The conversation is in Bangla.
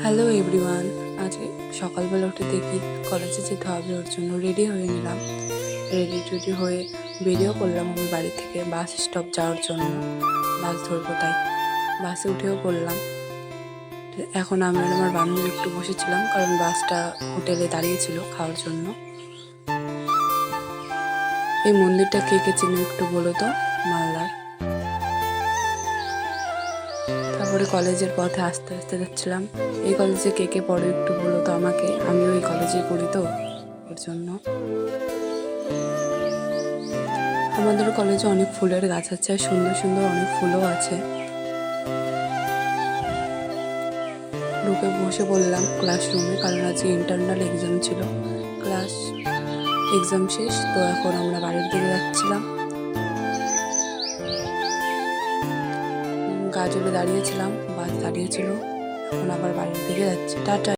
Hello everyone. আজকে সকালবেলা উঠে দেখি কলেজে যেতে হবে, ওর জন্য রেডি হয়ে নিলাম। রেডি হয়ে বেরিয়েও পড়লাম আমি বাড়ি থেকে বাস স্টপ যাওয়ার জন্য। বাস ধরবো তাই বাসে উঠেও পড়লাম। তো এখন আমি আর আমার বান্ধবী একটু বসেছিলাম, কারণ বাসটা হোটেলে দাঁড়িয়েছিল খাওয়ার জন্য। এই মন্দিরটা কে কে চিনি একটু বলো তো, মালদার। তারপরে কলেজের পথে আস্তে আস্তে যাচ্ছিলাম। এই কলেজে কে কে পড়ো একটু বলো তো আমাকে, আমিও এই কলেজে পড়ি তো, ওর জন্য। আমাদের কলেজে অনেক ফুলের গাছ আছে, আর সুন্দর সুন্দর অনেক ফুলও আছে। ঢুকে বসে পড়লাম ক্লাসরুমে, কারণ আজকে ইন্টারনাল এক্সাম ছিল। ক্লাস এক্সাম শেষ, তো এখন আমরা বাড়ির দিকে যাচ্ছিলাম। গাজলে দাঁড়িয়েছিলাম, বাস দাঁড়িয়েছিল, এখন আবার বাড়ির দিকে যাচ্ছি। টাটা।